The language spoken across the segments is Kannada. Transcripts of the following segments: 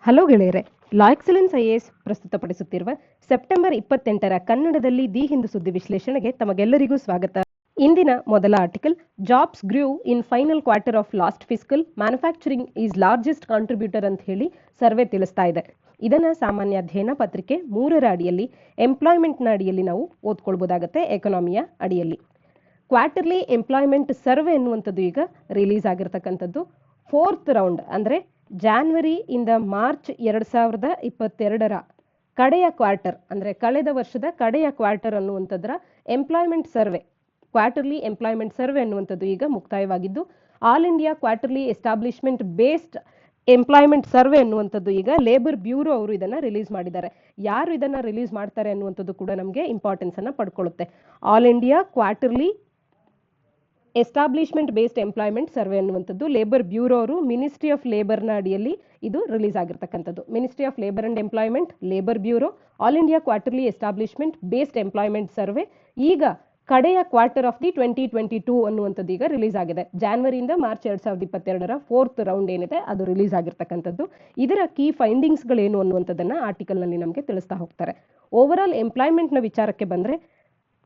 ಹಲೋ ಗೆಳೆಯರೆ, ಲಾ ಎಕ್ಸಲೆನ್ಸ್ ಐಎಎಸ್ ಪ್ರಸ್ತುತಪಡಿಸುತ್ತಿರುವ ಸೆಪ್ಟೆಂಬರ್ 28ರ ಕನ್ನಡದಲ್ಲಿ ದಿ ಹಿಂದೂ ಸುದ್ದಿ ವಿಶ್ಲೇಷಣೆಗೆ ತಮಗೆಲ್ಲರಿಗೂ ಸ್ವಾಗತ. ಇಂದಿನ ಮೊದಲ article, jobs grew in final quarter of last fiscal, manufacturing is largest contributor ಅಂತ ಹೇಳಿ ಸರ್ವೆ ತಿಳಿಸ್ತಾ ಇದೆ. ಇದನ್ನ ಸಾಮಾನ್ಯ ಅಧ್ಯಯನ ಪತ್ರಿಕೆ 3ರ ಅಡಿಯಲ್ಲಿ ಎಂಪ್ಲಾಯ್ಮೆಂಟ್ನ ಅಡಿಯಲ್ಲಿ ನಾವು ಓದ್ಕೊಳ್ಬೋದಾಗತ್ತೆ. ಎಕಾನಮಿಯ ಅಡಿಯಲ್ಲಿ ಕ್ವಾರ್ಟರ್ಲಿ ಎಂಪ್ಲಾಯ್ಮೆಂಟ್ ಸರ್ವೆ ಎನ್ನುವಂಥದ್ದು ಈಗ ರಿಲೀಸ್ ಆಗಿರ್ತಕ್ಕಂಥದ್ದು. 4th ರೌಂಡ್ ಅಂದ್ರೆ ಜಾನ್ವರಿ ಇಂದ ಮಾರ್ಚ್ 2022ರ ಕಡೆಯ ಕ್ವಾರ್ಟರ್ ಅಂದ್ರೆ ಕಳೆದ ವರ್ಷದ ಕಡೆಯ ಕ್ವಾರ್ಟರ್ ಅನ್ನುವಂಥದ್ರ employment survey, quarterly employment survey ಅನ್ನುವಂಥದ್ದು ಈಗ ಮುಕ್ತಾಯವಾಗಿದ್ದು, all India quarterly establishment based employment survey ಅನ್ನುವಂಥದ್ದು ಈಗ ಲೇಬರ್ ಬ್ಯೂರೋ ಅವರು ಇದನ್ನ ರಿಲೀಸ್ ಮಾಡಿದ್ದಾರೆ. ಯಾರು ಇದನ್ನ ರಿಲೀಸ್ ಮಾಡ್ತಾರೆ ಅನ್ನುವಂಥದ್ದು ಕೂಡ ನಮಗೆ ಇಂಪಾರ್ಟೆನ್ಸ್ ಅನ್ನ ಪಡ್ಕೊಳ್ಳುತ್ತೆ. All India quarterly establishment based employment survey ಅನ್ನುವಂಥದ್ದು ಲೇಬರ್ ಬ್ಯೂರೋ ಅವರು ಮಿನಿಸ್ಟ್ರಿ ಆಫ್ ಲೇಬರ್ನ ಅಡಿಯಲ್ಲಿ ಇದು ರಿಲೀಸ್ ಆಗಿರ್ತಕ್ಕಂಥದ್ದು. Ministry of labour and employment, labour bureau, all India quarterly establishment based employment survey ಈಗ ಕಡೆಯ ಕ್ವಾರ್ಟರ್ ಆಫ್ ದಿ 2022 ಅನ್ನುವಂಥದ್ದು ಈಗ ರಿಲೀಸ್ ಆಗಿದೆ. ಜಾನ್ವರಿಯಿಂದ ಮಾರ್ಚ್ 2022ರ 4th ರೌಂಡ್ ಏನಿದೆ ಅದು ರಿಲೀಸ್ ಆಗಿರ್ತಕ್ಕಂಥದ್ದು. ಇದರ ಕೀ ಫೈಂಡಿಂಗ್ಸ್ ಗಳೇನು ಅನ್ನುವಂಥದ್ದನ್ನ ಆರ್ಟಿಕಲ್ ನಲ್ಲಿ ನಮಗೆ ತಿಳಿಸ್ತಾ ಹೋಗ್ತಾರೆ. ಓವರ್ ಆಲ್ ಎಂಪ್ಲಾಯ್ಮೆಂಟ್ ನ ವಿಚಾರಕ್ಕೆ ಬಂದ್ರೆ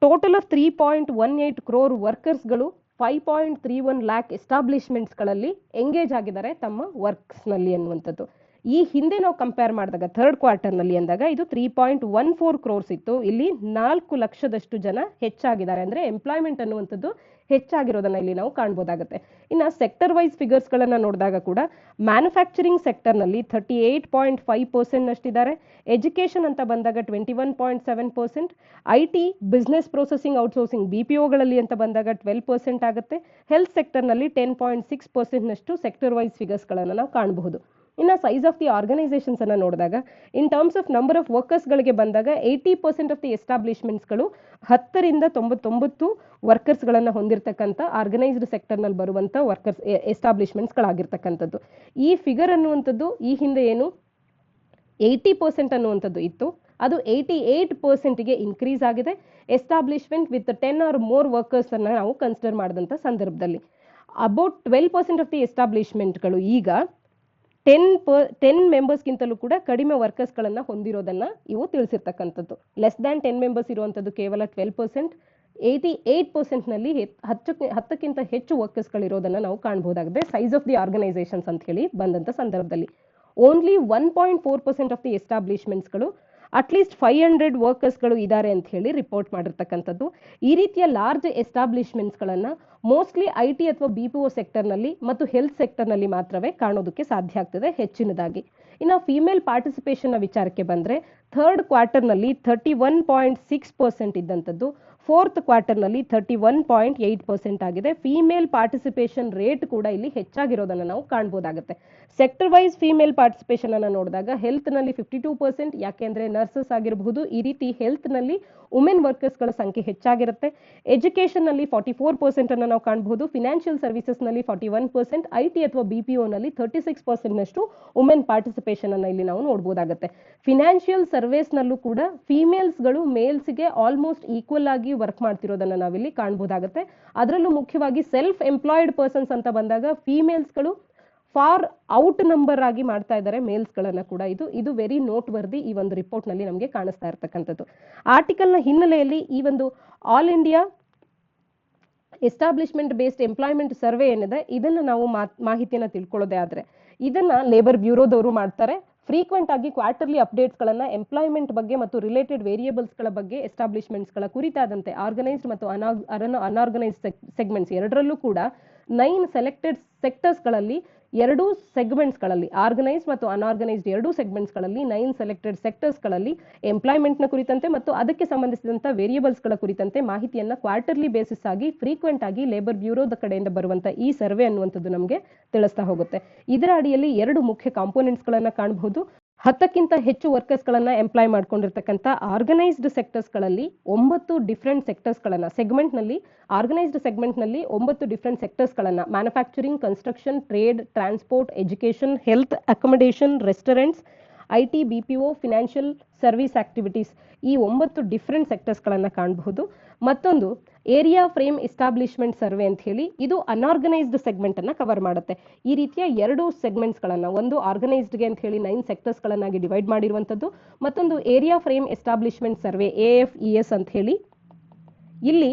ಟೋಟಲ್ ಆಫ್ 3.18 crore ವರ್ಕರ್ಸ್ಗಳು 5.31 lakh ಎಸ್ಟಾಬ್ಲಿಷ್ಮೆಂಟ್ಸ್ಗಳಲ್ಲಿ ಎಂಗೇಜ್ ಆಗಿದ್ದಾರೆ ತಮ್ಮ ವರ್ಕ್ಸ್ನಲ್ಲಿ ಅನ್ನುವಂಥದ್ದು. ಈ ಹಿಂದೆ ನಾವು ಕಂಪೇರ್ ಮಾಡಿದಾಗ ಥರ್ಡ್ ಕ್ವಾರ್ಟರ್ನಲ್ಲಿ ಅಂದಾಗ ಇದು 3.14 crores ಇತ್ತು. ಇಲ್ಲಿ 4 ಲಕ್ಷದಷ್ಟು ಜನ ಹೆಚ್ಚಾಗಿದ್ದಾರೆ. ಅಂದ್ರೆ ಎಂಪ್ಲಾಯ್ಮೆಂಟ್ ಅನ್ನುವಂಥದ್ದು ಹೆಚ್ಚಾಗಿರೋದನ್ನ ಇಲ್ಲಿ ನಾವು ಕಾಣ್ಬೋದಾಗುತ್ತೆ. ಇನ್ನು ಸೆಕ್ಟರ್ ವೈಸ್ ಫಿಗರ್ಸ್ ಗಳನ್ನ ನೋಡಿದಾಗ ಕೂಡ ಮ್ಯಾನುಫ್ಯಾಕ್ಚರಿಂಗ್ ಸೆಕ್ಟರ್ ನಲ್ಲಿ 38.5% ನಷ್ಟಿದ್ದಾರೆ. ಎಜುಕೇಶನ್ ಅಂತ ಬಂದಾಗ 21.7%, ಐಟಿ ಬಿಸ್ನೆಸ್ ಪ್ರೊಸೆಸಿಂಗ್ ಔಟ್ಸೋರ್ಸಿಂಗ್ ಬಿಪಿಒಗಳಲ್ಲಿ ಅಂತ ಬಂದಾಗ 12% ಆಗುತ್ತೆ. ಹೆಲ್ತ್ ಸೆಕ್ಟರ್ ನಲ್ಲಿ 10.6% ನಷ್ಟು ಸೆಕ್ಟರ್ ವೈಸ್ ಫಿಗರ್ಸ್ ಗಳನ್ನ ನಾವು ಕಾಣಬಹುದು. ಇನ್ನು ಸೈಜ್ ಆಫ್ ದಿ ಆರ್ಗನೈಸೇಷನ್ಸ್ ಅನ್ನ ನೋಡಿದಾಗ in terms of number of workers ಗಳಿಗೆ ಬಂದಾಗ 80% ಆಫ್ ದಿ ಎಸ್ಟಾಬ್ಲಿಷ್ಮೆಂಟ್ಸ್ಗಳು 10ರಿಂದ 99 ವರ್ಕರ್ಸ್ ಗಳನ್ನ ಹೊಂದಿರತಕ್ಕಂಥ ಆರ್ಗನೈಸ್ಡ್ ಸೆಕ್ಟರ್ ನಲ್ಲಿ ಬರುವಂತ ವರ್ಕರ್ಸ್ ಎಸ್ಟಾಬ್ಲಿಷ್ಮೆಂಟ್ಸ್ ಗಳಾಗಿರ್ತಕ್ಕಂಥದ್ದು. ಈ ಫಿಗರ್ ಅನ್ನುವಂಥದ್ದು ಈ ಹಿಂದೆ ಏನು 80% ಅನ್ನುವಂಥದ್ದು ಇತ್ತು, ಅದು 88%ಗೆ ಇನ್ಕ್ರೀಸ್ ಆಗಿದೆ. Establishment with 10 or more workers ಅನ್ನ ನಾವು ಕನ್ಸಿಡರ್ ಮಾಡಿದಂತ ಸಂದರ್ಭದಲ್ಲಿ ಅಬೌಟ್ 12% ಆಫ್ ದಿ ಎಸ್ಟಾಬ್ಲಿಷ್ಮೆಂಟ್ಗಳು ಈಗ 10 ಮೆಂಬರ್ಸ್ಗಿಂತಲೂ ಕೂಡ ಕಡಿಮೆ ವರ್ಕರ್ಸ್ ಗಳನ್ನ ಹೊಂದಿರೋದನ್ನ ಇವು ತಿಳಿಸಿರ್ತಕ್ಕಂಥದ್ದು. ಲೆಸ್ ದ್ಯಾನ್ 10 ಮೆಂಬರ್ಸ್ ಇರುವಂತದ್ದು ಕೇವಲ 12%, 88% ನಲ್ಲಿ 10ಕ್ಕಿಂತ ಹೆಚ್ಚು ವರ್ಕರ್ಸ್ ಗಳಿರೋದನ್ನ ನಾವು ಕಾಣಬಹುದಾಗಿದೆ. ಸೈಜ್ ಆಫ್ ದಿ ಆರ್ಗನೈಸೇಷನ್ಸ್ ಅಂತ ಹೇಳಿ ಬಂದಂತ ಸಂದರ್ಭದಲ್ಲಿ ಓನ್ಲಿ 1.4% ಆಫ್ ದಿ ಎಸ್ಟಾಬ್ಲಿಷ್ಮೆಂಟ್ಸ್ಗಳು ಅಟ್ಲೀಸ್ಟ್ 500 ವರ್ಕರ್ಸ್ಗಳು ಇದ್ದಾರೆ ಅಂತ ಹೇಳಿ ರಿಪೋರ್ಟ್ ಮಾಡಿರ್ತಕ್ಕಂಥದ್ದು. ಈ ರೀತಿಯ ಲಾರ್ಜ್ ಎಸ್ಟಾಬ್ಲಿಷ್ಮೆಂಟ್ಸ್ ಗಳನ್ನ ಮೋಸ್ಟ್ಲಿ ಐಟಿ ಅಥವಾ ಬಿಪಿಒ ಸೆಕ್ಟರ್ ನಲ್ಲಿ ಮತ್ತು ಹೆಲ್ತ್ ಸೆಕ್ಟರ್ ನಲ್ಲಿ ಮಾತ್ರವೇ ಕಾಣೋದಕ್ಕೆ ಸಾಧ್ಯ ಆಗ್ತದೆ ಹೆಚ್ಚಿನದಾಗಿ. ಇನ್ನು ಫಿಮೇಲ್ ಪಾರ್ಟಿಸಿಪೇಷನ್ ನ ವಿಚಾರಕ್ಕೆ ಬಂದ್ರೆ ಥರ್ಡ್ ಕ್ವಾರ್ಟರ್ ನಲ್ಲಿ 31.6% ಇದ್ದಂಥದ್ದು 4th ಕ್ವಾರ್ಟರ್ ನಲ್ಲಿ 31.8% ಆಗಿದೆ. ಫಿಮೇಲ್ ಪಾರ್ಟಿಸಿಪೇಷನ್ ರೇಟ್ ಕೂಡ ಇಲ್ಲಿ ಹೆಚ್ಚಾಗಿರೋದನ್ನ ನಾವು ಕಾಣಬಹುದಾಗುತ್ತೆ. ಸೆಕ್ಟರ್ ವೈಸ್ ಫಿಮೇಲ್ ಪಾರ್ಟಿಸಿಪೇಷನ್ ಅನ್ನ ನೋಡಿದಾಗ ಹೆಲ್ತ್ ನಲ್ಲಿ 52%, ಯಾಕೆಂದ್ರೆ ನರ್ಸಸ್ ಆಗಿರಬಹುದು, ಈ ರೀತಿ ಹೆಲ್ತ್ ನಲ್ಲಿ ವುಮೆನ್ ವರ್ಕರ್ಸ್ ಗಳ ಸಂಖ್ಯೆ ಹೆಚ್ಚಾಗಿರುತ್ತೆ. ಎಜುಕೇಶನ್ ನಲ್ಲಿ 44% ಅನ್ನ ನಾವು ಕಾಣಬಹುದು. ಫಿನಾನ್ಷಿಯಲ್ ಸರ್ವಿಸಸ್ ನಲ್ಲಿ 41%, ಐಟಿ ಅಥವಾ ಬಿಪಿಒ ನಲ್ಲಿ 36% ನಷ್ಟು ವುಮೆನ್ ಪಾರ್ಟಿಸಿಪೇಷನ್ ಅನ್ನ ಇಲ್ಲಿ ನಾವು ನೋಡಬಹುದಾಗುತ್ತೆ. ಫಿನಾನ್ಷಿಯಲ್ ಸರ್ವಿಸ್ ನಲ್ಲೂ ಕೂಡ ಫಿಮೇಲ್ಸ್ ಗಳು ಮೇಲ್ಸ್ ಗೆ ಆಲ್ಮೋಸ್ಟ್ ಈಕ್ವಲ್ ಆಗಿ ವರ್ಕ್ ಮಾಡ್ತಿರೋದನ್ನ ನಾವಿಲ್ಲಿ ಕಾಣಬಹುದಾಗುತ್ತೆ. ಅದರಲ್ಲೂ ಮುಖ್ಯವಾಗಿ ಸೆಲ್ಫ್ ಎಂಪ್ಲಾಯ್ಡ್ ಪರ್ಸನ್ಸ್ ಅಂತ ಬಂದಾಗ ಫಿಮೇಲ್ಸ್ ಗಳು ಫಾರ್ ಔಟ್ ನಂಬರ್ ಆಗಿ ಮಾಡ್ತಾ ಇದ್ದಾರೆ ಮೇಲ್ಸ್ ಗಳನ್ನ ಕೂಡ. ಇದು ವೆರಿ ನೋಟ್ ವರ್ದಿ ಈ ಒಂದು ರಿಪೋರ್ಟ್ ನಲ್ಲಿ ನಮಗೆ ಕಾಣಿಸ್ತಾ ಇರ್ತಕ್ಕಂಥದ್ದು. ಆರ್ಟಿಕಲ್ ನ ಹಿನ್ನೆಲೆಯಲ್ಲಿ ಈ ಒಂದು all India establishment based employment survey ಏನಿದೆ ಇದನ್ನ ನಾವು ಮಾಹಿತಿಯನ್ನ ತಿಳ್ಕೊಳ್ಳೋದೇ ಆದ್ರೆ ಇದನ್ನ ಲೇಬರ್ ಬ್ಯೂರೋದವರು ಮಾಡ್ತಾರೆ. ಫ್ರೀಕ್ವೆಂಟ್ ಆಗಿ ಕ್ವಾರ್ಟರ್ಲಿ ಅಪ್ಡೇಟ್ಸ್ ಗಳನ್ನ ಎಂಪ್ಲಾಯ್ಮೆಂಟ್ ಬಗ್ಗೆ ಮತ್ತು ರಿಲೇಟೆಡ್ ವೇರಿಯೇಬಲ್ಸ್ ಗಳ ಬಗ್ಗೆ ಎಸ್ಟಾಬ್ಲಿಷ್ಮೆಂಟ್ಸ್ ಗಳ ಕುರಿತಾದಂತೆ ಆರ್ಗನೈಸ್ಡ್ ಮತ್ತು ಅನ್ಆರ್ಗನೈಸ್ಡ್ ಸೆಗ್ಮೆಂಟ್ಸ್ ಎರಡರಲ್ಲೂ ಕೂಡ 9 ಸೆಲೆಕ್ಟೆಡ್ ಸೆಕ್ಟರ್ಸ್ ಗಳಲ್ಲಿ 2 ಸೆಗ್ಮೆಂಟ್ಸ್ ಗಳಲ್ಲಿ ಆರ್ಗನೈಸ್ಡ್ ಮತ್ತು ಅನ್ಆರ್ಗನೈಸ್ಡ್ 2 ಸೆಗ್ಮೆಂಟ್ಸ್ ಗಳಲ್ಲಿ 9 ಸೆಲೆಕ್ಟೆಡ್ ಸೆಕ್ಟರ್ಸ್ ಗಳಲ್ಲಿ ಎಂಪ್ಲಾಯ್ಮೆಂಟ್ ನ ಕುರಿತಂತೆ ಮತ್ತು ಅದಕ್ಕೆ ಸಂಬಂಧಿಸಿದಂತ ವೇರಿಯೇಬಲ್ಸ್ ಗಳ ಕುರಿತಂತೆ ಮಾಹಿತಿಯನ್ನ ಕ್ವಾರ್ಟರ್ಲಿ ಬೇಸಿಸ್ ಆಗಿ ಫ್ರೀಕ್ವೆಂಟ್ ಆಗಿ ಲೇಬರ್ ಬ್ಯೂರೋದ ಕಡೆಯಿಂದ ಬರುವಂತ ಈ ಸರ್ವೆ ಅನ್ನುವಂಥದ್ದು ನಮಗೆ ತಿಳಿಸ್ತಾ ಹೋಗುತ್ತೆ. ಇದರ ಅಡಿಯಲ್ಲಿ 2 ಮುಖ್ಯ ಕಾಂಪೋನೆಂಟ್ಸ್ ಗಳನ್ನ ಕಾಣಬಹುದು. 10ಕ್ಕಿಂತ ಹೆಚ್ಚು ವರ್ಕರ್ಸ್ ಗಳನ್ನ ಎಂಪ್ಲಾಯ್ ಮಾಡ್ಕೊಂಡಿರ್ತಕ್ಕಂಥ ಆರ್ಗನೈಸ್ಡ್ ಸೆಕ್ಟರ್ಸ್ ಗಳಲ್ಲಿ 9 ಡಿಫರೆಂಟ್ ಸೆಕ್ಟರ್ಸ್ ಗಳನ್ನ ಸೆಗ್ಮೆಂಟ್ ನಲ್ಲಿ ಆರ್ಗನೈಸ್ಡ್ ಸೆಗ್ಮೆಂಟ್ ನಲ್ಲಿ 9 ಡಿಫರೆಂಟ್ ಸೆಕ್ಟರ್ಸ್ ಗಳನ್ನ manufacturing, construction, trade, transport, education, health, accommodation, restaurants, IT, BPO, financial service activities, ಈ 9 ಡಿಫ್ರೆಂಟ್ ಸೆಕ್ಟರ್ಸ್ಗಳನ್ನು ಕಾಣಬಹುದು. ಮತ್ತೊಂದು ಏರಿಯಾ ಫ್ರೇಮ್ ಎಸ್ಟಾಬ್ಲಿಷ್ಮೆಂಟ್ ಸರ್ವೆ ಅಂತ ಹೇಳಿ, ಇದು ಅನ್ಆರ್ಗನೈಸ್ಡ್ ಸೆಗ್ಮೆಂಟ್ ಅನ್ನ ಕವರ್ ಮಾಡುತ್ತೆ. ಈ ರೀತಿಯ 2 ಸೆಗ್ಮೆಂಟ್ಸ್ಗಳನ್ನು, ಒಂದು ಆರ್ಗನೈಸ್ಡ್ಗೆ ಅಂತ ಹೇಳಿ 9 ಸೆಕ್ಟರ್ಸ್ಗಳನ್ನಾಗಿ ಡಿವೈಡ್ ಮಾಡಿರುವಂಥದ್ದು, ಮತ್ತೊಂದು area frame establishment survey AFES ಅಂತ ಹೇಳಿ, ಇಲ್ಲಿ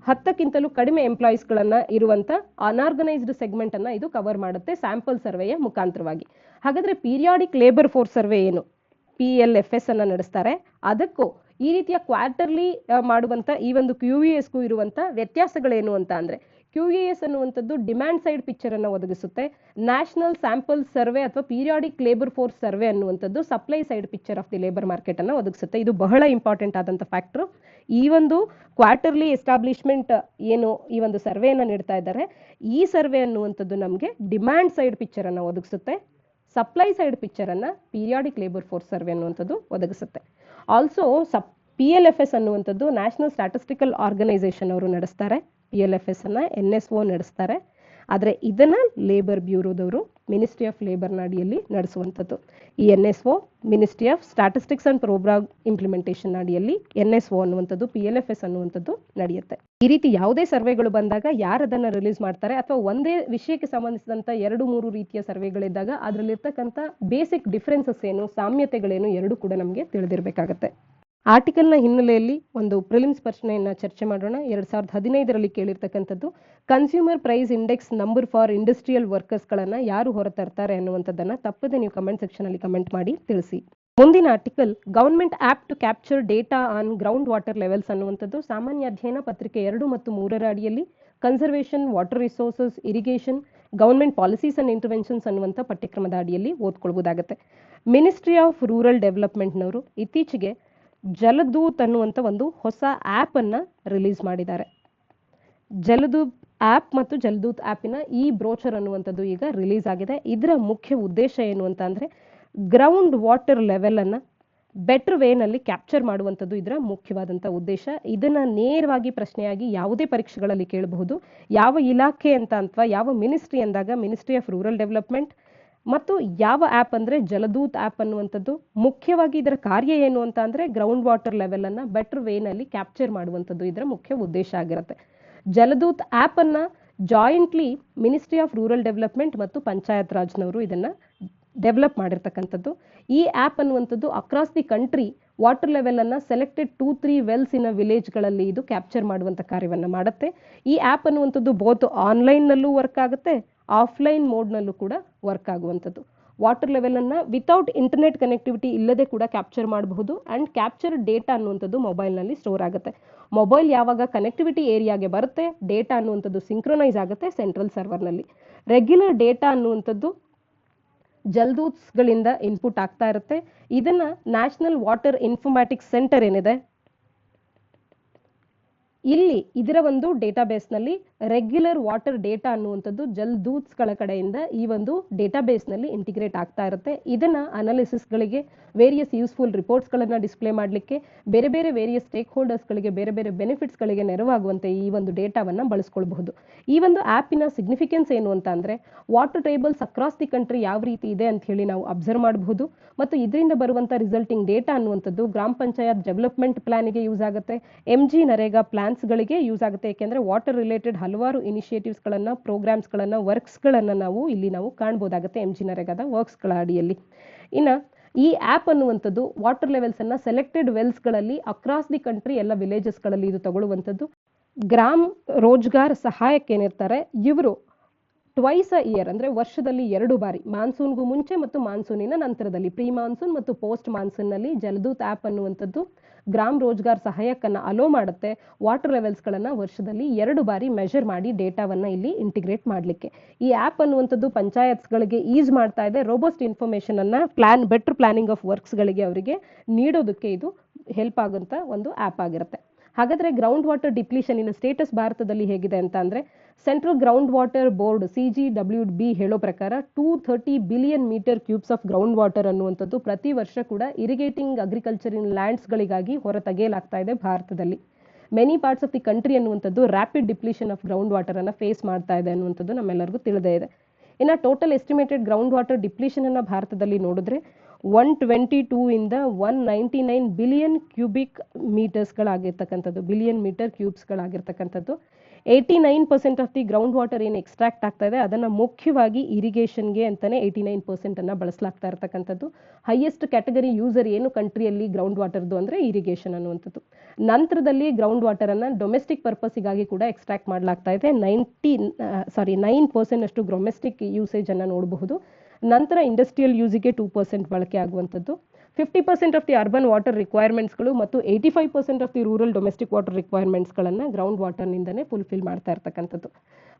10ಕ್ಕಿಂತಲೂ ಕಡಿಮೆ ಎಂಪ್ಲಾಯೀಸ್ಗಳನ್ನ ಇರುವಂತ ಅನ್ಆರ್ಗನೈಸ್ಡ್ ಸೆಗ್ಮೆಂಟ್ ಅನ್ನ ಇದು ಕವರ್ ಮಾಡುತ್ತೆ ಸ್ಯಾಂಪಲ್ ಸರ್ವೆಯ ಮುಖಾಂತರವಾಗಿ. ಹಾಗಾದ್ರೆ ಪೀರಿಯಾಡಿಕ್ ಲೇಬರ್ ಫೋರ್ಸ್ ಸರ್ವೆ ಏನು, PLFS ಅನ್ನ ನಡೆಸ್ತಾರೆ. ಅದಕ್ಕೂ ಈ ರೀತಿಯ ಕ್ವಾರ್ಟರ್ಲಿ ಮಾಡುವಂತ ಈ ಒಂದು QESಗೂ ಇರುವಂತ ವ್ಯತ್ಯಾಸಗಳೇನು ಅಂತ ಅಂದ್ರೆ, QES ಅನ್ನುವಂಥದ್ದು ಡಿಮ್ಯಾಂಡ್ ಸೈಡ್ ಪಿಕ್ಚರ್ ಅನ್ನು ಒದಗಿಸುತ್ತೆ. ನ್ಯಾಷನಲ್ ಸ್ಯಾಂಪಲ್ ಸರ್ವೆ ಅಥವಾ ಪೀರಿಯಾಡಿಕ್ ಲೇಬರ್ ಫೋರ್ಸ್ ಸರ್ವೆ ಅನ್ನುವಂಥದ್ದು supply side picture of the labour market ಅನ್ನು ಒದಗಿಸುತ್ತೆ. ಇದು ಬಹಳ ಇಂಪಾರ್ಟೆಂಟ್ ಆದಂತ ಫ್ಯಾಕ್ಟರ್. ಈ ಒಂದು ಕ್ವಾರ್ಟರ್ಲಿ ಎಸ್ಟಾಬ್ಲಿಷ್ಮೆಂಟ್ ಏನು ಈ ಒಂದು ಸರ್ವೆಯನ್ನು ನೀಡ್ತಾ ಇದ್ದಾರೆ, ಈ ಸರ್ವೆ ಅನ್ನುವಂಥದ್ದು ನಮಗೆ ಡಿಮ್ಯಾಂಡ್ ಸೈಡ್ ಪಿಕ್ಚರ್ ಅನ್ನು ಒದಗಿಸುತ್ತೆ. ಸಪ್ಲೈ ಸೈಡ್ ಪಿಕ್ಚರ್ ಅನ್ನ ಪೀರಿಯಾಡಿಕ್ ಲೇಬರ್ ಫೋರ್ಸ್ ಸರ್ವೆ ಅನ್ನುವಂಥದ್ದು ಒದಗಿಸುತ್ತೆ. ಆಲ್ಸೋ PLFS ಅನ್ನುವಂಥದ್ದು ನ್ಯಾಷನಲ್ ಸ್ಟ್ಯಾಟಿಸ್ಟಿಕಲ್ ಆರ್ಗನೈಸೇಷನ್ ಅವರು ನಡೆಸ್ತಾರೆ. PLFS ಅನ್ನ NSO ನಡೆಸ್ತಾರೆ. ಆದರೆ ಇದನ್ನ ಲೇಬರ್ ಬ್ಯೂರೋದವರು ಮಿನಿಸ್ಟ್ರಿ ಆಫ್ ಲೇಬರ್ನ ಅಡಿಯಲ್ಲಿ ನಡೆಸುವಂಥದ್ದು. ಈ NSO ministry of statistics and programme implementation ಅಡಿಯಲ್ಲಿ NSO ಅನ್ನುವಂಥದ್ದು, PLFS ಅನ್ನುವಂಥದ್ದು ನಡೆಯುತ್ತೆ. ಈ ರೀತಿ ಯಾವುದೇ ಸರ್ವೆಗಳು ಬಂದಾಗ ಯಾರು ಅದನ್ನ ರಿಲೀಸ್ ಮಾಡ್ತಾರೆ, ಅಥವಾ ಒಂದೇ ವಿಷಯಕ್ಕೆ ಸಂಬಂಧಿಸಿದಂತ 2-3 ರೀತಿಯ ಸರ್ವೆಗಳಿದ್ದಾಗ ಅದರಲ್ಲಿರ್ತಕ್ಕಂಥ ಬೇಸಿಕ್ ಡಿಫ್ರೆನ್ಸಸ್ ಏನು, ಸಾಮ್ಯತೆಗಳೇನು, ಎರಡೂ ಕೂಡ ನಮಗೆ ತಿಳಿದಿರಬೇಕಾಗತ್ತೆ. ಆರ್ಟಿಕಲ್ನ ಹಿನ್ನೆಲೆಯಲ್ಲಿ ಒಂದು ಪ್ರಿಲಿಮ್ಸ್ ಪ್ರಶ್ನೆಯನ್ನ ಚರ್ಚೆ ಮಾಡೋಣ. 2015ರಲ್ಲಿ ಕೇಳಿರ್ತಕ್ಕಂಥದ್ದು, consumer price index number for industrial ವರ್ಕರ್ಸ್ಗಳನ್ನ ಯಾರು ಹೊರತರ್ತಾರೆ ಅನ್ನುವಂಥದ್ದನ್ನ ತಪ್ಪದೆ ನೀವು ಕಮೆಂಟ್ ಸೆಕ್ಷನ್ ಅಲ್ಲಿ ಕಮೆಂಟ್ ಮಾಡಿ ತಿಳಿಸಿ. ಮುಂದಿನ article, government app to capture data on ground water levels ಅನ್ನುವಂಥದ್ದು ಸಾಮಾನ್ಯ ಅಧ್ಯಯನ ಪತ್ರಿಕೆ 2 ಮತ್ತು 3ರ ಅಡಿಯಲ್ಲಿ conservation, water resources, irrigation, government policies and interventions ಅನ್ನುವಂಥ ಪಠ್ಯಕ್ರಮದ ಅಡಿಯಲ್ಲಿ ಓದ್ಕೊಳ್ಬಹುದಾಗುತ್ತೆ. ಮಿನಿಸ್ಟ್ರಿ ಆಫ್ ರೂರಲ್ ಡೆವಲಪ್ಮೆಂಟ್ನವರು ಇತ್ತೀಚೆಗೆ ಜಲದೂತ್ ಅನ್ನುವಂಥ ಒಂದು ಹೊಸ ಆ್ಯಪ್ ಅನ್ನ ರಿಲೀಸ್ ಮಾಡಿದ್ದಾರೆ. ಜಲದೂತ್ ಆ್ಯಪ್ ಮತ್ತು ಜಲದೂತ್ ಆ್ಯಪಿನ ಈ ಬ್ರೋಚರ್ ಅನ್ನುವಂಥದ್ದು ಈಗ ರಿಲೀಸ್ ಆಗಿದೆ. ಇದರ ಮುಖ್ಯ ಉದ್ದೇಶ ಏನು ಅಂತ ಅಂದ್ರೆ, ಗ್ರೌಂಡ್ ವಾಟರ್ ಲೆವೆಲ್ ಅನ್ನ ಬೆಟರ್ ವೇನಲ್ಲಿ ಕ್ಯಾಪ್ಚರ್ ಮಾಡುವಂಥದ್ದು ಇದರ ಮುಖ್ಯವಾದಂಥ ಉದ್ದೇಶ. ಇದನ್ನ ನೇರವಾಗಿ ಪ್ರಶ್ನೆಯಾಗಿ ಯಾವುದೇ ಪರೀಕ್ಷೆಗಳಲ್ಲಿ ಕೇಳಬಹುದು. ಯಾವ ಇಲಾಖೆ ಅಂತ ಅಥವಾ ಯಾವ ಮಿನಿಸ್ಟ್ರಿ ಅಂದಾಗ ಮಿನಿಸ್ಟ್ರಿ ಆಫ್ ರೂರಲ್ ಡೆವಲಪ್ಮೆಂಟ್, ಮತ್ತು ಯಾವ ಆ್ಯಪ್ ಅಂದ್ರೆ ಜಲದೂತ್ ಆ್ಯಪ್ ಅನ್ನುವಂಥದ್ದು. ಮುಖ್ಯವಾಗಿ ಇದರ ಕಾರ್ಯ ಏನು ಅಂತ ಅಂದ್ರೆ, ಗ್ರೌಂಡ್ ವಾಟರ್ ಲೆವೆಲ್ ಅನ್ನ ಬೆಟರ್ ವೇನಲ್ಲಿ ಕ್ಯಾಪ್ಚರ್ ಮಾಡುವಂಥದ್ದು ಇದರ ಮುಖ್ಯ ಉದ್ದೇಶ ಆಗಿರುತ್ತೆ. ಜಲದೂತ್ ಆ್ಯಪ್ ಅನ್ನ jointly ministry of rural development ಮತ್ತು ಪಂಚಾಯತ್ ರಾಜ್ನವರು ಇದನ್ನ ಡೆವಲಪ್ ಮಾಡಿರ್ತಕ್ಕಂಥದ್ದು. ಈ ಆ್ಯಪ್ ಅನ್ನುವಂಥದ್ದು across the country water level ಅನ್ನ ಸೆಲೆಕ್ಟೆಡ್ 2-3 ವೆಲ್ಸ್ ಇನ ವಿಲೇಜ್ಗಳಲ್ಲಿ ಇದು ಕ್ಯಾಪ್ಚರ್ ಮಾಡುವಂಥ ಕಾರ್ಯವನ್ನ ಮಾಡುತ್ತೆ. ಈ ಆ್ಯಪ್ ಅನ್ನುವಂಥದ್ದು ಬೋತ್ ಆನ್ಲೈನ್ನಲ್ಲೂ ವರ್ಕ್ ಆಗುತ್ತೆ, ಆಫ್ಲೈನ್ ಮೋಡ್ನಲ್ಲೂ ಕೂಡ ವರ್ಕ್ ಆಗುವಂಥದ್ದು. ವಾಟರ್ ಲೆವೆಲ್ ಅನ್ನ ವಿತೌಟ್ ಇಂಟರ್ನೆಟ್ ಕನೆಕ್ಟಿವಿಟಿ ಇಲ್ಲದೆ ಕೂಡ ಕ್ಯಾಪ್ಚರ್ ಮಾಡಬಹುದು. ಅಂಡ್ ಕ್ಯಾಪ್ಚರ್ ಡೇಟಾ ಅನ್ನುವಂಥದ್ದು ಮೊಬೈಲ್ನಲ್ಲಿ ಸ್ಟೋರ್ ಆಗುತ್ತೆ. ಮೊಬೈಲ್ ಯಾವಾಗ ಕನೆಕ್ಟಿವಿಟಿ ಏರಿಯಾಗೆ ಬರುತ್ತೆ, ಡೇಟಾ ಅನ್ನುವಂಥದ್ದು ಸಿಂಕ್ರೊನೈಸ್ ಆಗುತ್ತೆ ಸೆಂಟ್ರಲ್ ಸರ್ವರ್ನಲ್ಲಿ. ರೆಗ್ಯುಲರ್ ಡೇಟಾ ಅನ್ನುವಂಥದ್ದು ಜಲದೂತ್ಸ್ಗಳಿಂದ ಇನ್ಪುಟ್ ಆಗ್ತಾ ಇರುತ್ತೆ. ಇದನ್ನ ನ್ಯಾಷನಲ್ ವಾಟರ್ ಇನ್ಫಾರ್ಮ್ಯಾಟಿಕ್ಸ್ ಸೆಂಟರ್ ಏನಿದೆ ಇಲ್ಲಿ ಇದರ ಒಂದು ಡೇಟಾಬೇಸ್ನಲ್ಲಿ ರೆಗ್ಯುಲರ್ ವಾಟರ್ ಡೇಟಾ ಅನ್ನುವಂಥದ್ದು ಜಲದೂತ್ಸ್ಗಳ ಕಡೆಯಿಂದ ಈ ಒಂದು ಡೇಟಾಬೇಸ್ನಲ್ಲಿ ಇಂಟಿಗ್ರೇಟ್ ಆಗ್ತಾ ಇರುತ್ತೆ. ಇದನ್ನ ಅನಾಲಿಸಿಸ್ಗಳಿಗೆ, ವೇರಿಯಸ್ ಯೂಸ್ಫುಲ್ ರಿಪೋರ್ಟ್ಸ್ಗಳನ್ನು ಡಿಸ್ಪ್ಲೇ ಮಾಡಲಿಕ್ಕೆ, ಬೇರೆ ಬೇರೆ ವೇರಿಯಸ್ ಸ್ಟೇಕ್ ಹೋಲ್ಡರ್ಸ್ಗಳಿಗೆ ಬೇರೆ ಬೇರೆ ಬೆನಿಫಿಟ್ಸ್ಗಳಿಗೆ ನೆರವಾಗುವಂತೆ ಈ ಒಂದು ಡೇಟಾವನ್ನು ಬಳಸ್ಕೊಳ್ಬಹುದು. ಈ ಒಂದು ಆ್ಯಪಿನ ಸಿಗ್ನಿಫಿಕೆನ್ಸ್ ಏನು ಅಂತ ಅಂದರೆ, water tables across the country ಯಾವ ರೀತಿ ಇದೆ ಅಂತ ಹೇಳಿ ನಾವು ಅಬ್ಸರ್ವ್ ಮಾಡಬಹುದು. ಮತ್ತು ಇದರಿಂದ ಬರುವಂಥ ರಿಸಲ್ಟಿಂಗ್ ಡೇಟಾ ಅನ್ನುವಂಥದ್ದು ಗ್ರಾಮ ಪಂಚಾಯತ್ ಡೆವಲಪ್ಮೆಂಟ್ ಪ್ಲಾನ್ಗೆ ಯೂಸ್ ಆಗುತ್ತೆ, MG ನರೇಗಾ ಪ್ಲಾನ್ಸ್ಗಳಿಗೆ ಯೂಸ್ ಆಗುತ್ತೆ. ಯಾಕೆಂದರೆ ವಾಟರ್ ರಿಲೇಟೆಡ್ ಹಲವಾರು ಇನಿಷಿಯೇಟಿವ್ಸ್ಗಳನ್ನು, ಪ್ರೋಗ್ರಾಮ್ಸ್ಗಳನ್ನು, ವರ್ಕ್ಸ್ಗಳನ್ನು ನಾವು ಕಾಣ್ಬೋದಾಗುತ್ತೆ MG ನರೇಗಾದ ವರ್ಕ್ಸ್ಗಳ ಅಡಿಯಲ್ಲಿ. ಇನ್ನು ಈ ಆ್ಯಪ್ ಅನ್ನುವಂಥದ್ದು ವಾಟರ್ ಲೆವೆಲ್ಸ್ ಅನ್ನ ಸೆಲೆಕ್ಟೆಡ್ ವೆಲ್ಸ್ಗಳಲ್ಲಿ ಅಕ್ರಾಸ್ ದಿ ಕಂಟ್ರಿ ಎಲ್ಲ ವಿಲೇಜಸ್ಗಳಲ್ಲಿ ಇದು ತಗೊಳ್ಳುವಂಥದ್ದು. ಗ್ರಾಮ್ ರೋಜ್ಗಾರ್ ಸಹಾಯಕ್ ಏನಿರ್ತಾರೆ ಇವರು ಟ್ವೈಸ್ ಅ ಇಯರ್ ಅಂದ್ರೆ ವರ್ಷದಲ್ಲಿ 2 ಬಾರಿ, ಮಾನ್ಸೂನ್ಗೂ ಮುಂಚೆ ಮತ್ತು ಮಾನ್ಸೂನಿನ ನಂತರದಲ್ಲಿ, ಪ್ರೀ ಮಾನ್ಸೂನ್ ಮತ್ತು ಪೋಸ್ಟ್ ಮಾನ್ಸೂನ್ನಲ್ಲಿ ಜಲದೂತ್ ಆ್ಯಪ್ ಅನ್ನುವಂಥದ್ದು ಗ್ರಾಮ್ ರೋಜ್ಗಾರ್ ಸಹಾಯಕನ್ನ ಅಲೋ ಮಾಡುತ್ತೆ ವಾಟರ್ ಲೆವೆಲ್ಸ್ಗಳನ್ನ ವರ್ಷದಲ್ಲಿ 2 ಬಾರಿ ಮೆಷರ್ ಮಾಡಿ ಡೇಟಾವನ್ನ ಇಲ್ಲಿ ಇಂಟಿಗ್ರೇಟ್ ಮಾಡಲಿಕ್ಕೆ. ಈ ಆ್ಯಪ್ ಅನ್ನುವಂಥದ್ದು ಪಂಚಾಯತ್ಸ್ಗಳಿಗೆ ಈಸ್ ಮಾಡ್ತಾ ಇದೆ. ರೋಬೋಸ್ಟ್ ಇನ್ಫಾರ್ಮೇಶನ್ ಅನ್ನ ಬೆಟರ್ ಪ್ಲಾನಿಂಗ್ ಆಫ್ ವರ್ಕ್ಸ್ಗಳಿಗೆ ಅವರಿಗೆ ನೀಡೋದಕ್ಕೆ ಇದು ಹೆಲ್ಪ್ ಆಗುವಂತ ಒಂದು ಆ್ಯಪ್ ಆಗಿರುತ್ತೆ. ಹಾಗಾದ್ರೆ ಗ್ರೌಂಡ್ ವಾಟರ್ ಡಿಪ್ಲೀಷನ್ ಸ್ಟೇಟಸ್ ಭಾರತದಲ್ಲಿ ಹೇಗಿದೆ ಅಂತ ಅಂದ್ರೆ, central ground water board CGWB ಹೇಳೋ ಪ್ರಕಾರ 230 billion metre cubes of ground water ಅನ್ನುವಂಥದ್ದು ಪ್ರತಿ ವರ್ಷ ಕೂಡ ಇರಿಗೇಟಿಂಗ್ ಅಗ್ರಿಕಲ್ಚರ್ ಇನ್ ಲ್ಯಾಂಡ್ಸ್ಗಳಿಗಾಗಿ ಹೊರತೆಗೆಯಲಾಗ್ತಾ ಇದೆ ಭಾರತದಲ್ಲಿ. Many parts of the country ಅನ್ನುವಂಥದ್ದು rapid depletion of ground water ಅನ್ನ ಫೇಸ್ ಮಾಡ್ತಾ ಇದೆ ಅನ್ನುವಂಥದ್ದು ನಮ್ಮೆಲ್ಲರಿಗೂ ತಿಳಿದೇ ಇದೆ. ಇನ್ನು total estimated ground water depletion ಅನ್ನ ಭಾರತದಲ್ಲಿ ನೋಡಿದ್ರೆ 122 ಇಂದ 199 ಬಿಲಿಯನ್ ಕ್ಯೂಬಿಕ್ ಮೀಟರ್ಸ್ಗಳಾಗಿರ್ತಕ್ಕಂಥದ್ದು, ಬಿಲಿಯನ್ ಮೀಟರ್ ಕ್ಯೂಬ್ಸ್ಗಳಾಗಿರ್ತಕ್ಕಂಥದ್ದು. 89% ಆಫ್ ದಿ ಗ್ರೌಂಡ್ ವಾಟರ್ ಏನು ಎಕ್ಸ್ಟ್ರಾಕ್ಟ್ ಆಗ್ತಾ ಇದೆ ಅದನ್ನು ಮುಖ್ಯವಾಗಿ ಇರಿಗೇಷನ್ಗೆ ಅಂತಾನೆ 89% ಅನ್ನ ಬಳಸಲಾಗ್ತಾ ಇರ್ತಕ್ಕಂಥದ್ದು. ಹೈಯೆಸ್ಟ್ ಕ್ಯಾಟಗರಿ ಯೂಸರ್ ಏನು ಕಂಟ್ರಿಯಲ್ಲಿ ಗ್ರೌಂಡ್ ವಾಟರ್ದು ಅಂದರೆ ಇರಿಗೇಷನ್ ಅನ್ನುವಂಥದ್ದು. ನಂತರದಲ್ಲಿ ಗ್ರೌಂಡ್ ವಾಟರನ್ನು ಡೊಮೆಸ್ಟಿಕ್ ಪರ್ಪಸ್ಸಿಗಾಗಿ ಕೂಡ ಎಕ್ಸ್ಟ್ರಾಕ್ಟ್ ಮಾಡಲಾಗ್ತಾ ಇದೆ. 9% ಅಷ್ಟು ಡೊಮೆಸ್ಟಿಕ್ ಯೂಸೇಜನ್ನು ನೋಡಬಹುದು. ನಂತರ ಇಂಡಸ್ಟ್ರಿಯಲ್ ಯೂಸಿಗೆ 2% ಬಳಕೆ ಆಗುವಂಥದ್ದು. 50% ಆಫ್ ದಿ ಅರ್ಬನ್ ವಾಟರ್ ರಿಕ್ವೈರ್ಮೆಂಟ್ಸ್ಗಳು ಮತ್ತು 85% of the rural domestic water ರಿಕ್ವೈರ್ಮೆಂಟ್ಸ್ಗಳನ್ನು ಗ್ರೌಂಡ್ ವಾಟರ್ನಿಂದನೇ ಫುಲ್ಫಿಲ್ ಮಾಡ್ತಾ ಇರ್ತಕ್ಕಂಥದ್ದು.